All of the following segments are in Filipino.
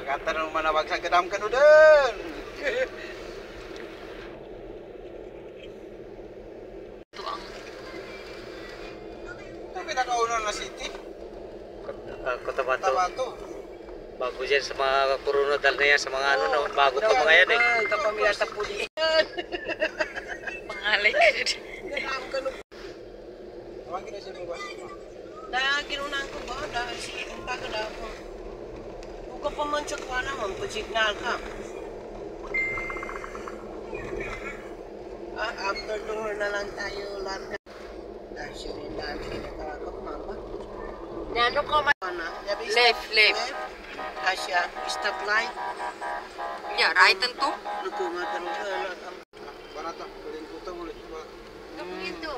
Kata nung manawag sa gadam ka doon. Ito ang... Ito pinakauna na city. Cotabato. Bago dyan sa mga kurunodal na yan, sa mga ano, no? Bago pa mga yan eh. Ito pamilata po di. Pangalay. Tawagin na siya ba? Dahil ginunan ko ba? Dahil si ang tagada ko. Kung ka pa man siya kwa naman, pag-signal ka. After door na lang tayo larga. Dahil siya rin dahil sinatawag ko, mama. Ano ko man? Left. Asya, stop light. Yeah, right and to. Lukumatan ko na ang Barata, kuling putang ulit. Ito.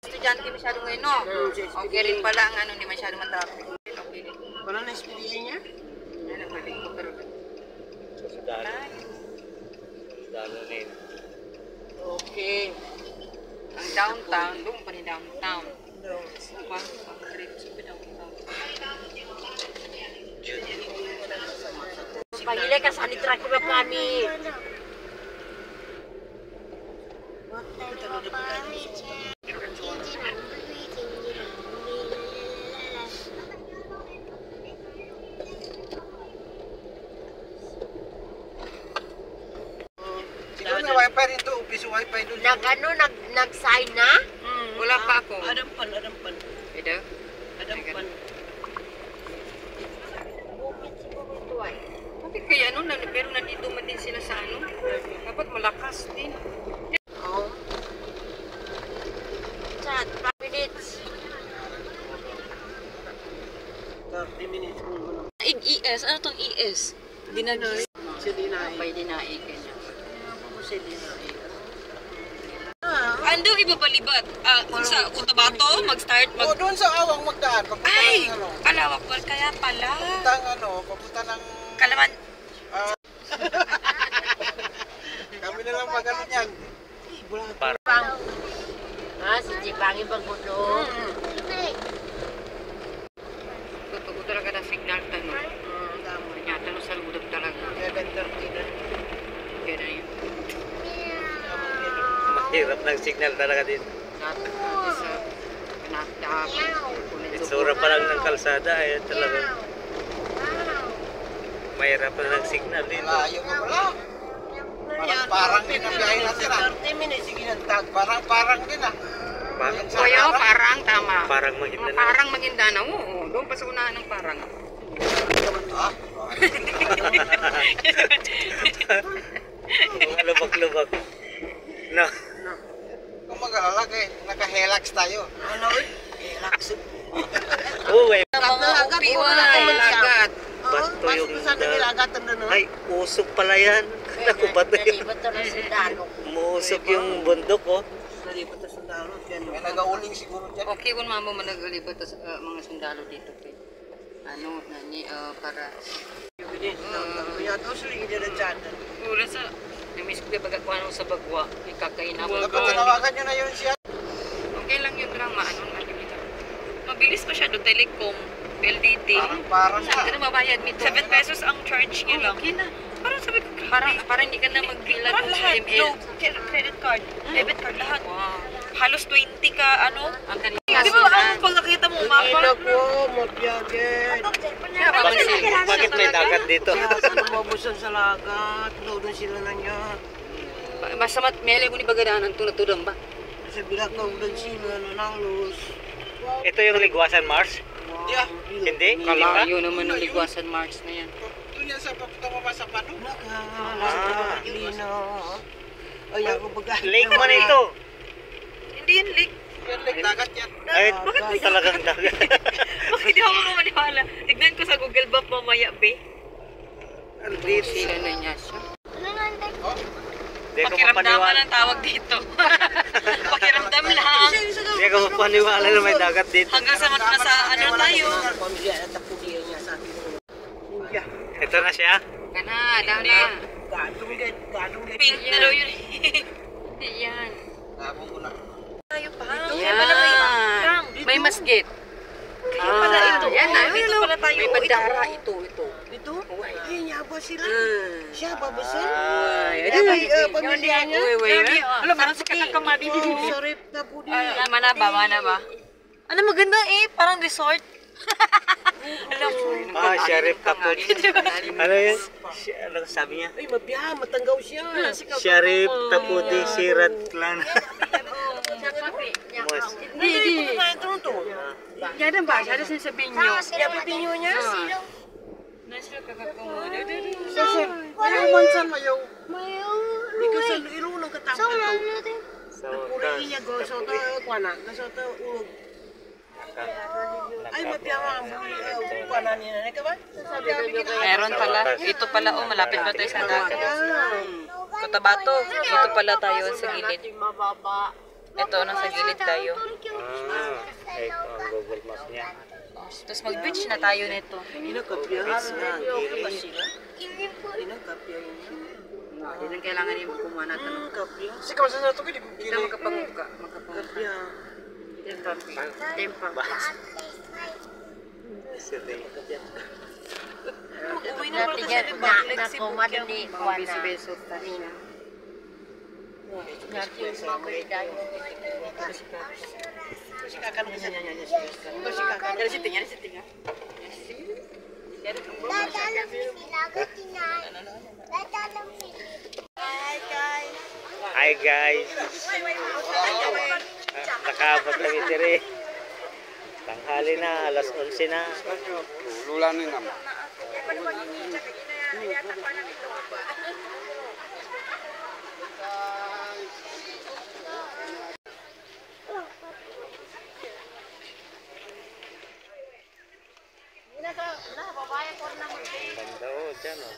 Estudyante masyado ngayon, no? Okay rin pala ang ano, hindi masyado matraffic. Okay rin. wala na experience niya. Ano, pwedeng ko pero... Sa Sudalo. Sudalo na yun. Okay. Ang downtown, doon pa ni downtown. Ang trips ko downtown. Pahilay ka sa nitra ko kami. Sino may wifi rin to? Piso wifi doon. Nag-sign na? Wala pa ako. Adampan. Ito? Adampan. Bakit kaya ano, pero nandito man din sila sa ano? Dapat malakas din. Oo. Chat, 5 minutes. 30 minutes mo. ES? Ano itong ES? Dinagis. Si Dinay. May dinaig kanya. Si Dinay. Ando, iba palibat. Sa Cotabato, mag-start, O doon sa awang magdaan. Papunta Ay! ng ano. Kalawak wal, kaya pala. Papunta ng... Kalaman. Kami na lang mag ano niyan. Si Jipangin pagbuto. Totoo talaga na signal tanong. Kanya tanong sa ludag talaga. 7:30 na. Kaya na yun. Mahirap ng signal talaga din. Sa pinagdaapan. Itsura pa lang ng kalsada, eh talaga. Mahirap na ng signal dito. Layo nga pala. Parang din ang biyahe natin ah. 30 minutes, sige ng tag. Parang din ah. Bakit? Kuya, parang tama. Parang Maguindanao. Parang Maguindanao. Oo, doon pa sa unahan ng parang. Ah? Mga lubak-lubak. No. Kung mag-alala naka-helax tayo. Ano eh? Relax. Oo eh. Lagat, Lagat. Bato yung... Sa nilagat na no? Ay, usok pala yan. Naku, bato yun. Nalibot to ng sundalo. Muusok yung bundok, oh. Nalipot na sundalo. May nag-auling siguro dyan. Okay, kung mamo managalibot sa mga sundalo dito. Ano, nani, para... Kaya to sila hindi na dyan. Ura sa... Namiss ko bagakwan ako sa bagwa. Ikakain ako. Dapat tinawagan nyo na yun siya. Okay lang yung drama. Ano naman yung ito? Mabilis pa siya do Telecom. PLDT. Parang Sabi ko na mabayad nito. 7 pesos ang charge niya lang. Okay na. Parang sabi ko, parang hindi ka na mag-bilag Parang sa lahat, ML. no, credit card, debit card, lahat. Wow. Halos 20 ka, ano? Ang kanina. Di ba ang pagkakita mo, mapa? Ina ko, mabiyagin. Bakit may dagat dito? Saan mabusan sa lagat? Doon sila na niya. Basta mele ko ni bagadaan ang tunatudang ba? Sa bilang ka doon sila na nang luz. Ito yung Ligwasan Mars? Yeah. Hindi? Hindi ba? Kalayo naman ng Ligwasan Mars na yan. Doon yan sa papunta pa sa Pano. Nakakalina. Ay, ako baga. Lake man ito. Hindi yan, Lick. Yan like dagat yan. Ay, talagang dagat. Bakit di ako maniwala? Tignan ko sa Google Map mamaya, be. Dito. Sila na niya siya. Hindi ko Pakiramdaman mapaniwala. ang tawag dito. Pakiramdam lang. Hindi ko mapaniwala na may dagat dito. Hanggang sa nasa ano tayo. Pamilya at tapudiya niya sa akin. Ninja. Ito na siya. Kana, daw na. Gadong Pink na daw yun. Hindi yan. Nabong ko na. Tayo pa. Yan. May masgit. Yan na, Dito pala tayo. may bandara ito. Ito? Ay, nyaba sila. Hmm. Siya, babasal. Ay, Ay, pamilya niya. Alam, parang si Kakamadi. Sorry, tapo din. Mana ba? Ano maganda eh, parang resort. Alam mo. Sheriff Kaput. Ano yun? Ano sabi niya? Ay, mabiya, matanggaw siya. Sheriff Taputi Sirat Lan. Mas. Hindi, kumain ito to. Yan ba? Siya na sinasabihin nyo. Siya pipinyo niya. Nasa kakakamuha. Kasi, ayaw mansan, ayaw. Hindi ko sa ilo ng katapos ito. So, Puri niya go, so to, kuwana. So to, ulog. Ay, mabiya nga ang kuwana niya. Ano ka ba? Sabi kami kita. Meron pala. Ito pala, malapit pa tayo sa dagat. Cotabato. Dito pala tayo sa gilid. Ito, nasa gilid tayo. ay, ang Google Maps niya. Tapos mag-beach na tayo nito. Inakapya nga. Inakapya niya. Hindi lang kailangan yung kumuha natin. Kapya. Sige, masa sa ito ko, di ko Hindi ka magkapanguka. kapya. Tempang. Sige. Uwi na pala siya ni Bagleg si Nakumad Bukyaw. ni Kuana. Beso-beso tayo. Natin mamuliday. Kasi kakan ko siya niya siya. Kasi kakan. Yan si Tinga, si Tinga. Hi guys. Nakaabot lang ito rin. Tanghali na, alas 11 na. Lulanin naman. Ganda oh, dyan oh.